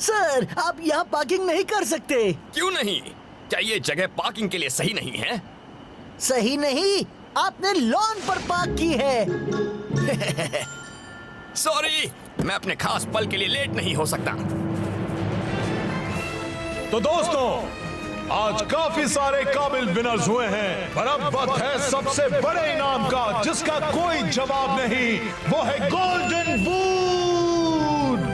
Sir, आप यहाँ parking नहीं कर सकते। क्यों नहीं? क्या ये जगह पार्किंग के लिए सही नहीं है? सही नहीं, आपने लॉन पर पार्क की है। सॉरी, मैं अपने खास पल के लिए लेट नहीं हो सकता। तो दोस्तों, आज काफी सारे काबिल विनर्स हुए हैं, पर अब वक्त है सबसे बड़े इनाम का, जिसका कोई जवाब नहीं। वो है गोल्डन बूट।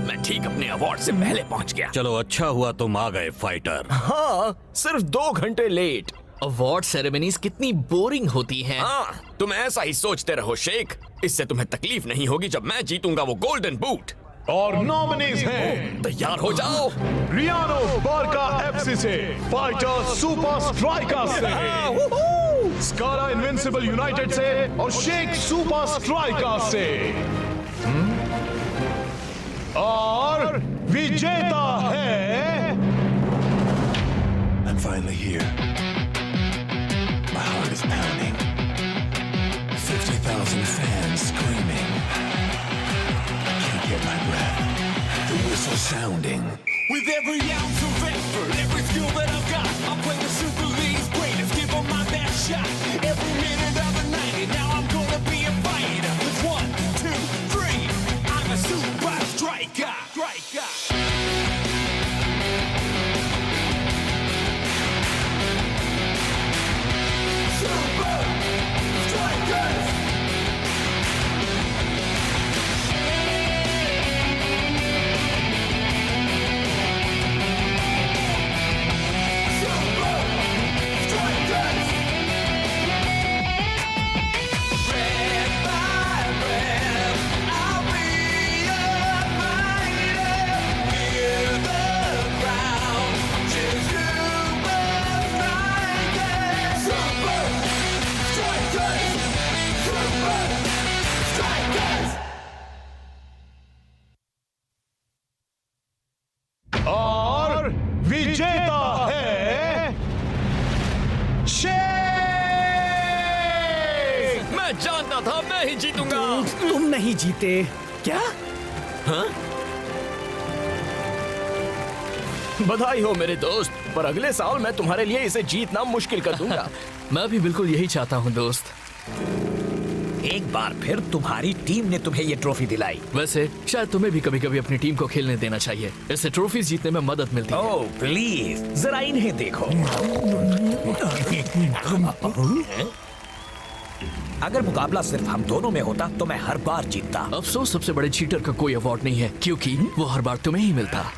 मैं ठीक अपने अवार्ड से पहले पहुंच गया। चलो अच्छा हुआ तुम आ गए फाइटर। हाँ, सिर्फ 2 घंटे लेट। अवार्ड सेरेमनीज कितनी बोरिंग होती हैं। हाँ, तुम ऐसा ही सोचते रहो शेख। इससे तुम्हें तकलीफ नहीं होगी जब मैं जीतूंगा वो गोल्डन बूट। और नॉमिनीज हैं तैयार हो जाओ। रियानो बारका एफसी से, फाइटर सुपर स्ट्राइकर से, स्कारा इनविंसिबल यूनाइटेड से और शेख सुपर स्ट्राइकर से। और विजेता है I'm finally here. My heart is pounding. 50,000 fans screaming. I can't get my breath. The whistle sounding. With every ounce of effort, every skill that I've got, I'll play the Super League's greatest, give 'em my best shot. Every minute of the night, and now I'm gonna be a fighter. It's 1, 2, 3. I'm a super striker. Super Strikers! और विजेता है शेख। मैं जानता था मैं ही जीतूंगा। तुम नहीं जीते। क्या? बधाई हो मेरे दोस्त, पर अगले साल मैं तुम्हारे लिए इसे जीतना मुश्किल कर दूंगा। मैं भी बिल्कुल यही चाहता हूँ दोस्त। एक बार फिर तुम्हारी टीम ने तुम्हें ये ट्रॉफी दिलाई। वैसे शायद तुम्हें भी कभी कभी अपनी टीम को खेलने देना चाहिए। इससे ट्रॉफीज जीतने में मदद मिलती है। ओह प्लीज, जरा इन्हें देखो। अगर मुकाबला सिर्फ हम दोनों में होता तो मैं हर बार जीतता। अफसोस सबसे बड़े चीटर का कोई अवार्ड नहीं है, क्योंकि वो हर बार तुम्हें ही मिलता।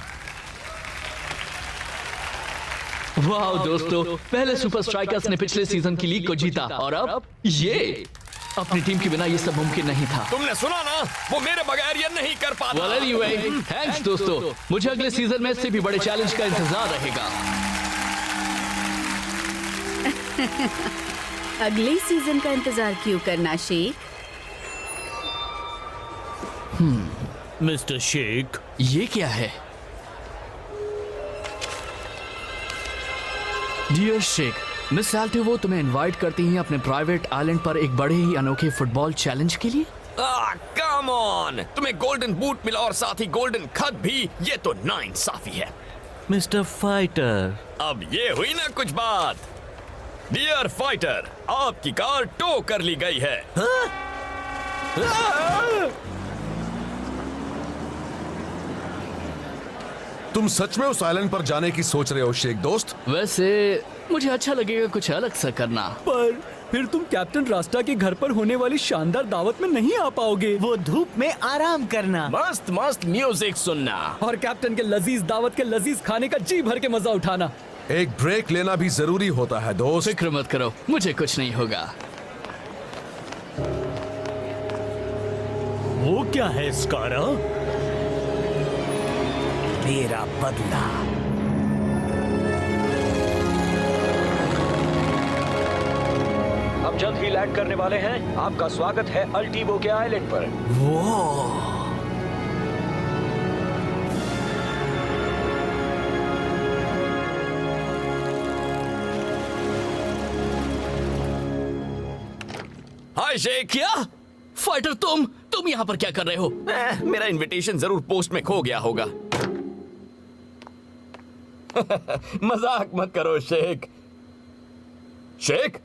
वाह दोस्तों, पहले सुपर स्ट्राइकर्स ने पिछले सीजन की लीग को जीता और अब ये अपनी टीम के बिना ये सब मुमकिन नहीं था। तुमने सुना ना, वो मेरे बगैर ये नहीं कर पाता। Well anyway, thanks दोस्तों, मुझे अगले सीजन में इससे भी बड़े चैलेंज का इंतजार रहेगा। अगले सीजन का इंतजार क्यों करना शेख? मिस्टर शेख, ये क्या है? डियर शेख, मिस साल्टिवो तुम्हें इनवाइट करती हैं अपने प्राइवेट आइलैंड पर एक बड़े ही अनोखे फुटबॉल चैलेंज के लिए। कम ऑन, तुम्हें गोल्डन बूट मिला और साथ ही गोल्डन खत भी। ये तो नाइंसाफी है। मिस्टर फाइटर, अब ये हुई ना कुछ बात। डियर फाइटर, आपकी कार टो कर ली गई है। तुम सच में उस आइलैंड पर जाने की सोच रहे हो शेख दोस्त? वैसे मुझे अच्छा लगेगा कुछ अलग सा करना। पर फिर तुम कैप्टन रास्ता के घर पर होने वाली शानदार दावत में नहीं आ पाओगे। वो धूप में आराम करना, मस्त मस्त म्यूजिक सुनना और कैप्टन के लजीज दावत के लजीज खाने का जी भर के मजा उठाना। एक ब्रेक लेना भी जरूरी होता है दोस्त। फिक्र मत करो, मुझे कुछ नहीं होगा। वो क्या है स्कारा? मेरा बदला। हम जल्द ही लैंड करने वाले हैं। आपका स्वागत है अल्टीवो के आइलैंड पर। हाय शेख। क्या फाइटर, तुम यहाँ पर क्या कर रहे हो? मेरा इनविटेशन जरूर पोस्ट में खो गया होगा। मजाक मत करो शेख। शेख,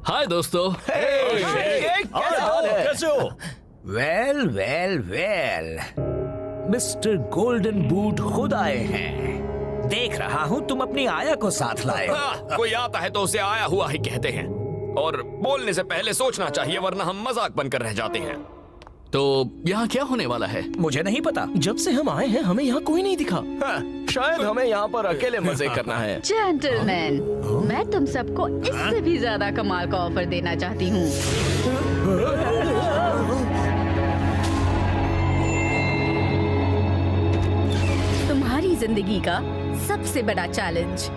हाय दोस्तों। कैसे हो? Well well well, mister golden boot खुद आए हैं। देख रहा हूँ तुम अपनी आया को साथ लाए। कोई आता है तो उसे आया हुआ ही कहते हैं, और बोलने से पहले सोचना चाहिए, वरना हम मजाक बनकर रह जाते हैं। तो यहाँ क्या होने वाला है? मुझे नहीं पता। जब से हम आए हैं हमें यहाँ कोई नहीं दिखा। शायद हमें यहाँ पर अकेले मजे करना है। जेंटलमैन, मैं तुम सबको इससे भी ज्यादा कमाल का ऑफर देना चाहती हूँ। तुम्हारी जिंदगी का सबसे बड़ा चैलेंज,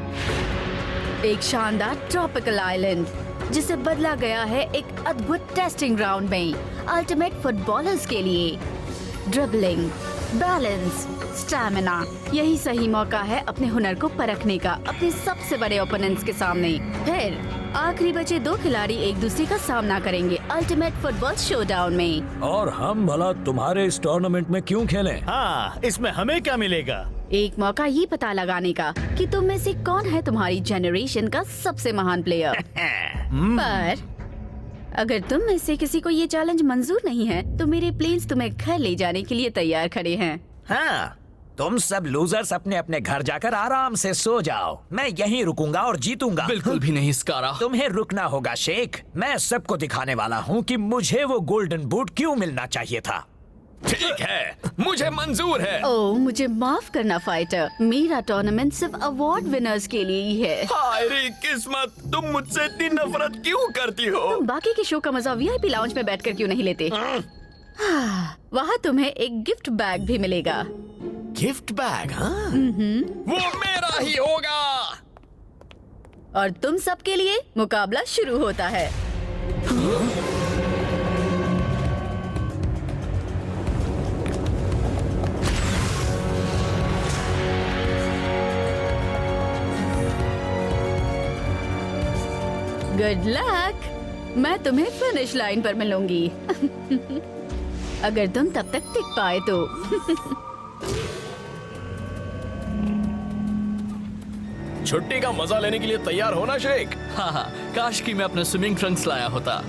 एक शानदार ट्रॉपिकल आइलैंड जिसे बदला गया है एक अद्भुत टेस्टिंग ग्राउंड में अल्टीमेट फुटबॉलर्स के लिए। ड्रिबलिंग, बैलेंस, स्टैमिना, यही सही मौका है अपने हुनर को परखने का अपने सबसे बड़े ओपोनेंट्स के सामने। फिर आखिरी बचे दो खिलाड़ी एक दूसरे का सामना करेंगे अल्टीमेट फुटबॉल शोडाउन में। और हम भला तुम्हारे इस टूर्नामेंट में क्यों खेलें? हाँ, इसमें हमें क्या मिलेगा? एक मौका ये पता लगाने का कि तुम में से कौन है तुम्हारी जनरेशन का सबसे महान प्लेयर। पर अगर तुम में से किसी को ये चैलेंज मंजूर नहीं है तो मेरे प्लेन्स तुम्हें घर ले जाने के लिए तैयार खड़े हैं। हाँ, तुम सब लूजर्स अपने अपने घर जाकर आराम से सो जाओ। मैं यहीं रुकूंगा और जीतूंगा। बिल्कुल भी नहीं स्कारा। तुम्हें रुकना होगा शेख। मैं सबको दिखाने वाला हूँ कि मुझे वो गोल्डन बूट क्यों मिलना चाहिए था। ठीक है, मुझे मंजूर है। ओह, मुझे माफ करना फाइटर, मेरा टूर्नामेंट सिर्फ अवार्ड विनर्स के लिए ही है। हाय रे किस्मत, तुम मुझसे इतनी नफरत क्यों करती हो? तुम बाकी के शो का मजा वीआईपी लाउंज में बैठकर क्यों नहीं लेते? वहाँ तुम्हें एक गिफ्ट बैग भी मिलेगा। Gift bag? हाँ, वो मेरा ही होगा। और तुम सबके लिए मुकाबला शुरू होता है। गुड लक, मैं तुम्हें फिनिश लाइन पर मिलूंगी। अगर तुम तब तक टिक पाए तो। छुट्टी का मजा लेने के लिए तैयार होना शेख। हाँ हाँ, काश कि मैं अपने स्विमिंग ट्रंक्स लाया होता।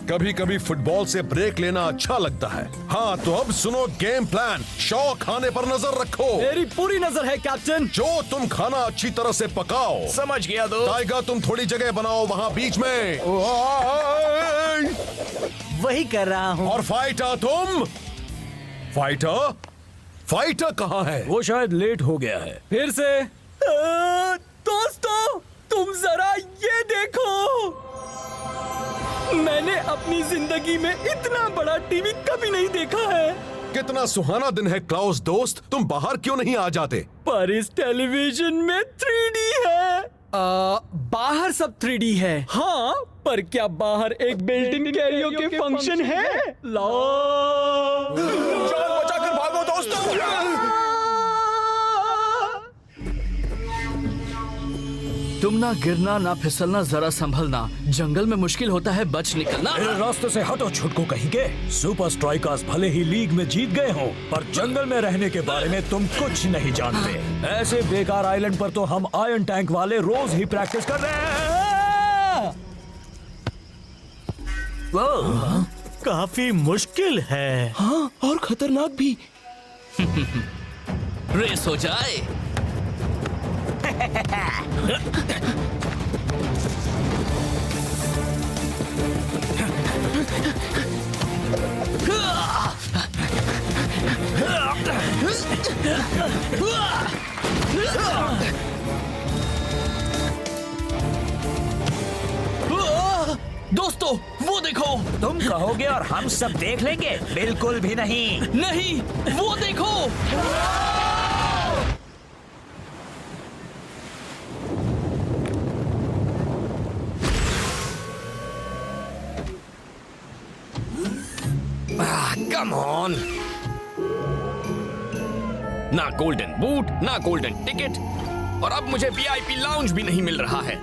कभी कभी फुटबॉल से ब्रेक लेना अच्छा लगता है। हाँ, तो अब सुनो गेम प्लान। शौक खाने पर नजर रखो। मेरी पूरी नजर है कैप्टन। जो तुम खाना अच्छी तरह से पकाओ। समझ गया दोस्त। टाइगर, तुम थोड़ी जगह बनाओ वहाँ बीच में। वही कर रहा हूँ। और फाइटर, तुम फाइटर फाइटर कहाँ है? वो शायद लेट हो गया है। फिर से दोस्तों, तुम जरा ये देखो। मैंने अपनी जिंदगी में इतना बड़ा टीवी कभी नहीं देखा है। कितना सुहाना दिन है क्लाउस दोस्त, तुम बाहर क्यों नहीं आ जाते? पर इस टेलीविजन में 3D है। बाहर सब 3D है। हाँ, पर क्या बाहर एक बिल्डिंग कैरियोके फंक्शन है? जान बचाकर भागो दोस्तों। तुम ना गिरना ना फिसलना, जरा संभलना। जंगल में मुश्किल होता है बच निकलना। मेरे रास्ते से हटो छुटकू कहीं के। सुपर स्ट्राइकर्स भले ही लीग में जीत गए हो, पर जंगल में रहने के बारे में तुम कुछ नहीं जानते। ऐसे बेकार आइलैंड पर तो हम आयरन टैंक वाले रोज ही प्रैक्टिस कर रहे हैं। काफी मुश्किल है। हाँ, और खतरनाक भी। रेस हो जाए। दोस्तों, वो देखो। तुम कहोगे और हम सब देख लेंगे? बिल्कुल भी नहीं। नहीं, वो देखो। Come on. ना गोल्डन बूट, ना गोल्डन टिकट, और अब मुझे वीआईपी लाउंज भी नहीं मिल रहा है।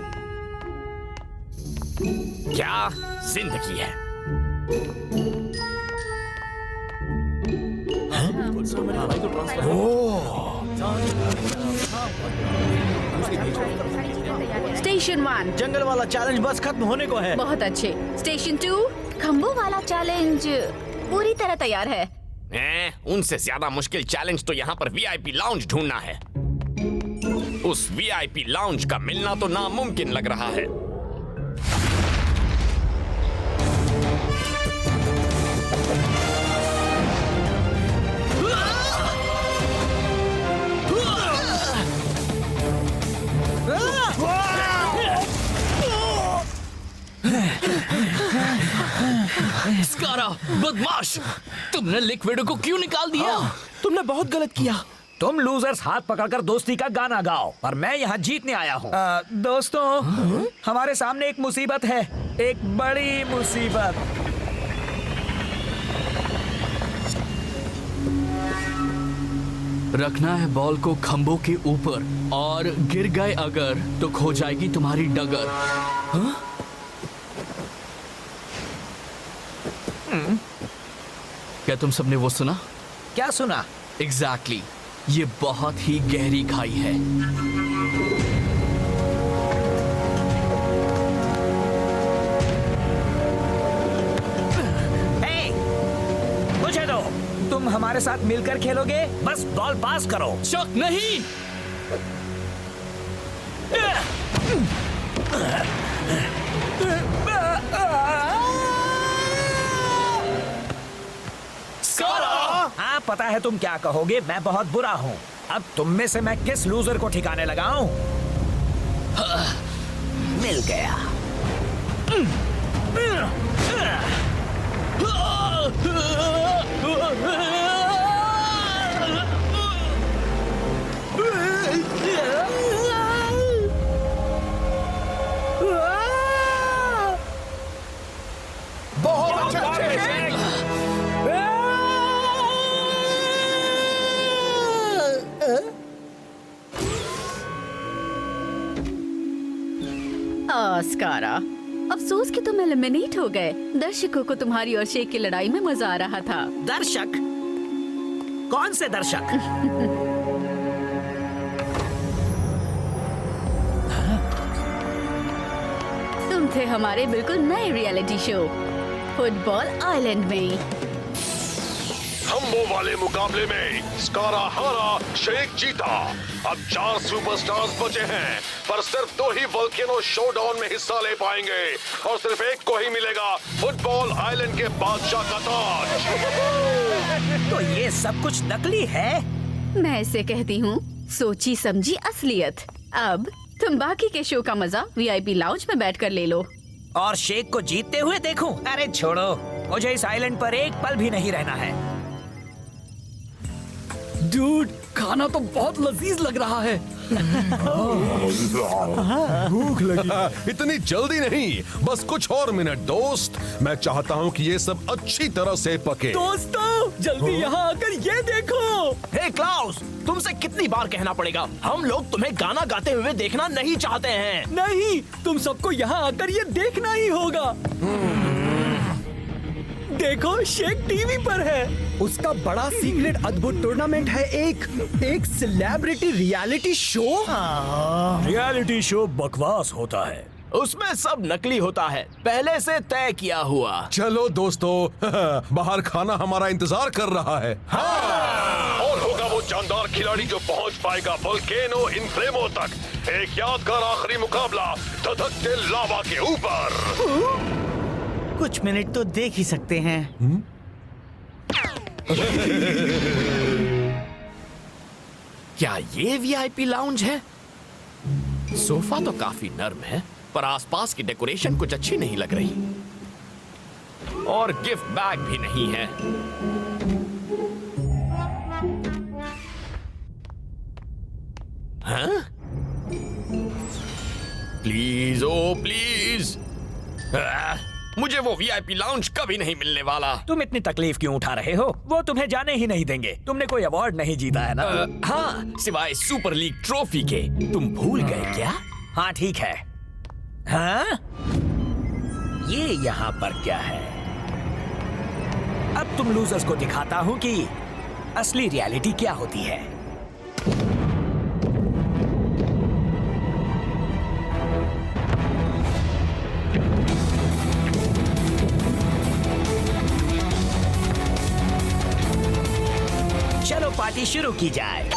क्या जिंदगी है। स्टेशन 1 जंगल वाला चैलेंज बस खत्म होने को है। बहुत अच्छे। स्टेशन 2 खम्बों वाला चैलेंज पूरी तरह तैयार है। उनसे ज्यादा मुश्किल चैलेंज तो यहाँ पर वीआईपी लाउंज ढूंढना है। उस वीआईपी लाउंज का मिलना तो नामुमकिन लग रहा है। स्कारा, बदमाश, तुमने लिक्विड को क्यों निकाल दिया? तुमने बहुत गलत किया। तुम लूजर्स हाथ पकड़कर दोस्ती का गाना गाओ, पर मैं यहाँ जीतने आया हूँ। दोस्तों, हमारे सामने एक मुसीबत है, एक बड़ी मुसीबत। रखना है बॉल को खंभों के ऊपर, और गिर गए अगर तो खो जाएगी तुम्हारी डगर। हाँ? क्या तुम सबने वो सुना? क्या सुना? एग्जैक्टली, ये बहुत ही गहरी खाई है। मुझे दो। तुम हमारे साथ मिलकर खेलोगे? बस बॉल पास करो। शक नहीं। हाँ, पता है तुम क्या कहोगे, मैं बहुत बुरा हूँ। अब तुम में से मैं किस लूजर को ठिकाने लगाऊं? मिल गया। बहुत अच्छा। स्कारा, अफसोस कि तुम एलिमिनेट हो गए। दर्शकों को तुम्हारी और शेख की लड़ाई में मजा आ रहा था। दर्शक? कौन से दर्शक? तुम थे हमारे बिल्कुल नए रियलिटी शो फुटबॉल आइलैंड में। खम्बों वाले मुकाबले में स्कारा हारा, शेख जीता। अब 4 सुपरस्टार्स बचे हैं, पर सिर्फ 2 ही वोल्केनो शोडाउन में हिस्सा ले पाएंगे, और सिर्फ एक को ही मिलेगा फुटबॉल आइलैंड के बादशाह का ताज। तो ये सब कुछ नकली है? मैं इसे कहती हूँ सोची समझी असलियत। अब तुम बाकी के शो का मजा वीआईपी लाउंज में बैठकर ले लो। और शेख को जीतते हुए देखूं? अरे छोड़ो, मुझे इस आइलैंड पर एक पल भी नहीं रहना है। डूड, खाना तो बहुत लजीज लग रहा है। भूख लगी। इतनी जल्दी नहीं, बस कुछ और मिनट दोस्त। मैं चाहता हूँ कि ये सब अच्छी तरह से पके। दोस्तों, जल्दी यहाँ आकर ये देखो। हे क्लाउस, तुमसे कितनी बार कहना पड़ेगा, हम लोग तुम्हें गाना गाते हुए देखना नहीं चाहते हैं। नहीं, तुम सबको यहाँ आकर ये देखना ही होगा। देखो, शेख टीवी पर है। उसका बड़ा सीक्रेट अद्भुत टूर्नामेंट है, एक celebrity reality show. Reality show बकवास होता है, उसमें सब नकली होता है, पहले से तय किया हुआ। चलो दोस्तों, बाहर खाना हमारा इंतजार कर रहा है। हाँ। और होगा वो जानदार खिलाड़ी जो पहुंच पाएगा वोल्केनो इनफ्लेमो तक। एक यादगार आखिरी मुकाबला धधकते लावा के ऊपर। कुछ मिनट तो देख ही सकते हैं। क्या ये वीआईपी लाउंज है? सोफा तो काफी नर्म है, पर आसपास की डेकोरेशन कुछ अच्छी नहीं लग रही। और गिफ्ट बैग भी नहीं है। हाँ? प्लीज, ओ प्लीज, मुझे वो वीआईपी लाउंज कभी नहीं मिलने वाला। तुम इतनी तकलीफ क्यों उठा रहे हो? वो तुम्हें जाने ही नहीं देंगे। तुमने कोई अवार्ड नहीं जीता है ना? हाँ, सिवाय सुपर लीग ट्रॉफी के। तुम भूल गए क्या? हाँ ठीक है। हाँ? ये यहाँ पर क्या है? अब तुम लूजर्स को दिखाता हूँ कि असली रियलिटी क्या होती है। चलो पार्टी शुरू की जाए।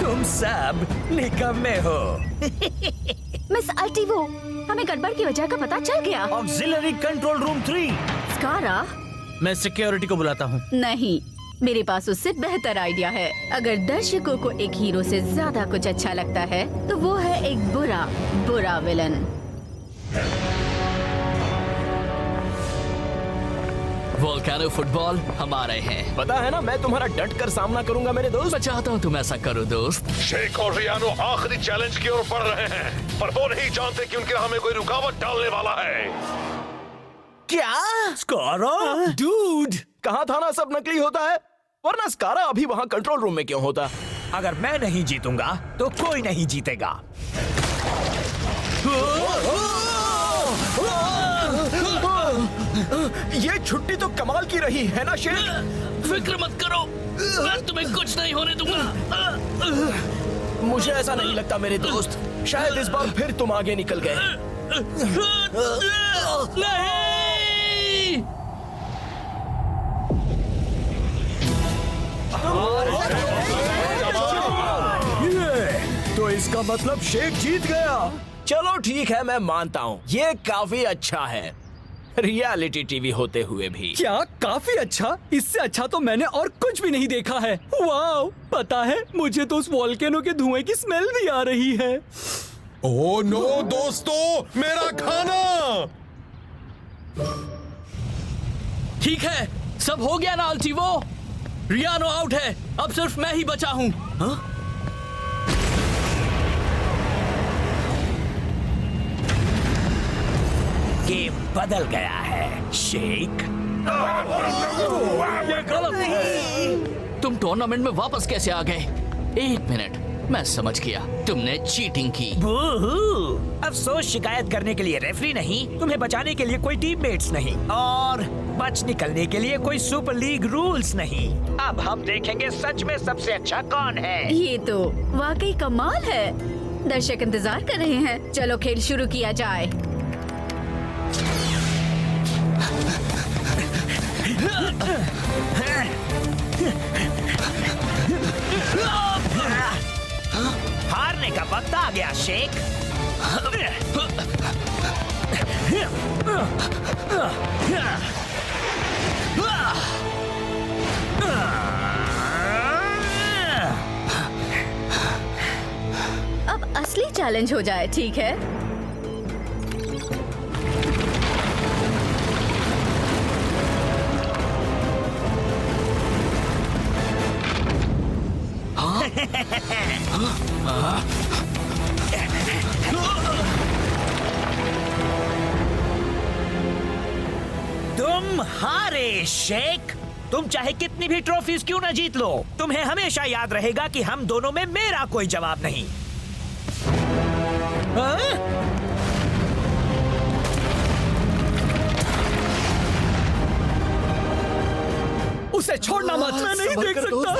तुम सब निकम्मे हो। मिस अल्टीवो, हमें गड़बड़ की वजह का पता चल गया। Auxiliary control room 3। स्कारा, मैं सिक्योरिटी को बुलाता हूँ। नहीं, मेरे पास उससे बेहतर आइडिया है। अगर दर्शकों को एक हीरो से ज्यादा कुछ अच्छा लगता है तो वो है एक बुरा विलन। वोल्केनो फुटबॉल हमारे हैं। पता है ना, मैं तुम्हारा डट कर सामना करूंगा मेरे दोस्त। मैं चाहता हूँ तुम ऐसा करो दोस्त। शेख और रियानो आखिरी चैलेंज की ओर बढ़ रहे हैं, पर वो नहीं जानते कि उनके हमें कोई रुकावट डालने वाला है। क्या? स्कारा? डूड, कहा था ना सब नकली होता है, वरना स्कारा अभी वहाँ कंट्रोल रूम में क्यों होता? अगर मैं नहीं जीतूंगा तो कोई नहीं जीतेगा। ये छुट्टी तो कमाल की रही है ना शेख? फिक्र मत करो, मैं तुम्हें कुछ नहीं होने दूंगा। मुझे ऐसा नहीं लगता मेरे दोस्त, शायद इस बार फिर तुम आगे निकल गए। नहीं! तो इसका मतलब शेख जीत गया। चलो ठीक है, मैं मानता हूँ ये काफी अच्छा है, रियलिटी टीवी होते हुए भी। क्या काफी अच्छा? इससे अच्छा तो मैंने और कुछ भी नहीं देखा है। वाओ, पता है मुझे तो उस वोल्केनो के धुएं की स्मेल भी आ रही है। ओह नो दोस्तों, मेरा खाना। ठीक है, सब हो गया ना अल्टीवो? रियानो आउट है, अब सिर्फ मैं ही बचा हूँ। गेम बदल गया है शेख। ये गलत है। तुम टूर्नामेंट में वापस कैसे आ गए? एक मिनट, मैं समझ गया, तुमने चीटिंग की। अफसोस, शिकायत करने के लिए रेफरी नहीं, तुम्हें बचाने के लिए कोई टीममेट्स नहीं, और बच निकलने के लिए कोई सुपर लीग रूल्स नहीं। अब हम देखेंगे सच में सबसे अच्छा कौन है। ये तो वाकई कमाल है। दर्शक इंतजार कर रहे हैं। चलो खेल शुरू किया जाए। हारने का वक्त आ गया शेख। अब असली चैलेंज हो जाए, ठीक है? तुम हारे शेख। तुम चाहे कितनी भी ट्रॉफीज क्यों ना जीत लो, तुम्हें हमेशा याद रहेगा कि हम दोनों में मेरा कोई जवाब नहीं। उसे छोड़ना मत, मैं नहीं देख सकता।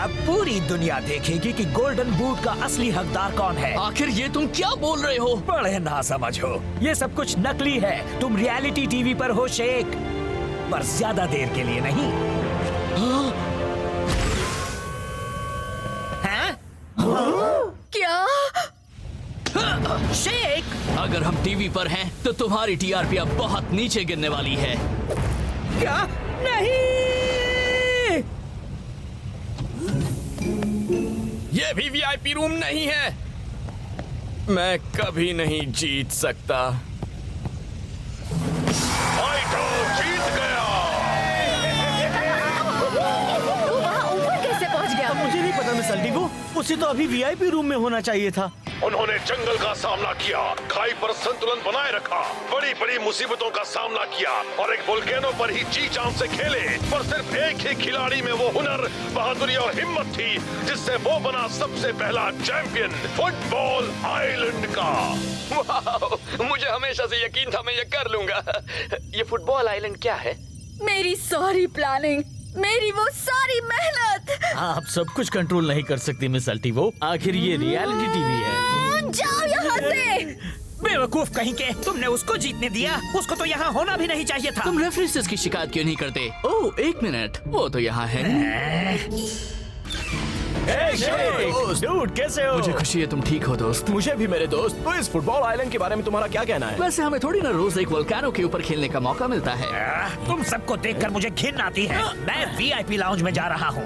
अब पूरी दुनिया देखेगी कि गोल्डन बूट का असली हकदार कौन है। आखिर ये तुम क्या बोल रहे हो? बड़े ना समझो, ये सब कुछ नकली है। तुम रियलिटी टीवी पर हो शेख, पर ज्यादा देर के लिए नहीं। क्या? शेख, अगर हम टीवी पर हैं, तो तुम्हारी टीआरपी अब बहुत नीचे गिरने वाली है। क्या? नहीं। ये भी वीआईपी रूम नहीं है। मैं कभी नहीं जीत सकता। फाइटो जीत गया। वो वहाँ ऊपर कैसे पहुँच गया? मुझे नहीं पता मिस अल्टीगो, उसे तो अभी वीआईपी रूम में होना चाहिए था। उन्होंने जंगल का सामना किया, खाई पर संतुलन बनाए रखा, बड़ी बड़ी मुसीबतों का सामना किया और एक वोल्केनो पर ही जी जान से खेले। पर सिर्फ एक ही खिलाड़ी में वो हुनर, बहादुरी और हिम्मत थी जिससे वो बना सबसे पहला चैंपियन फुटबॉल आइलैंड का। वाह, मुझे हमेशा से यकीन था मैं ये कर लूंगा। ये फुटबॉल आइलैंड क्या है? मेरी सारी प्लानिंग, मेरी वो सारी मेहनत। आप सब कुछ कंट्रोल नहीं कर सकती मिस अल्टीगो, आखिर ये रियलिटी टीवी है। जाओ यहाँ से। बेवकूफ कहीं के, तुमने उसको जीतने दिया, उसको तो यहाँ होना भी नहीं चाहिए था। तुम रेफरी से इसकी शिकायत क्यों नहीं करते? ओह, एक मिनट, वो तो यहाँ है। डूड, कैसे हो? मुझे खुशी है तुम ठीक हो दोस्त। मुझे भी मेरे दोस्त। तो इस फुटबॉल आइलैंड के बारे में तुम्हारा क्या कहना है? वैसे हमें थोड़ी ना रोज एक वोल्केनो के ऊपर खेलने का मौका मिलता है। तुम सबको देखकर मुझे घिन आती है। मैं वीआईपी लाउंज में जा रहा हूँ।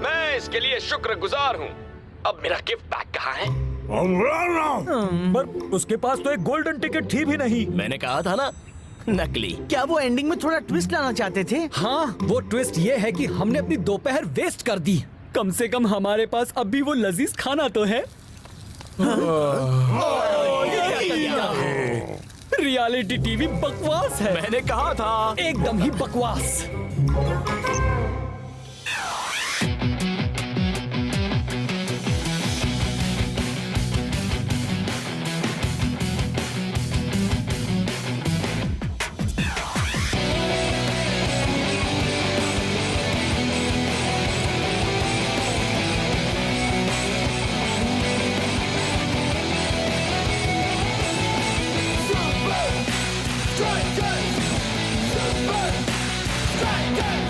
मैं इसके लिए शुक्रगुजार हूँ। अब मेरा गिफ्ट बैग कहाँ है? पर उसके पास तो एक गोल्डन टिकट थी भी नहीं। मैंने कहा था ना, नकली। क्या वो एंडिंग में थोड़ा ट्विस्ट लाना चाहते थे? हाँ, वो ट्विस्ट ये है कि हमने अपनी दोपहर वेस्ट कर दी। कम से कम हमारे पास अब भी वो लजीज खाना तो है। रियलिटी टीवी बकवास है। मैंने कहा था। एकदम ही बकवास। Strikers! Super Strikers!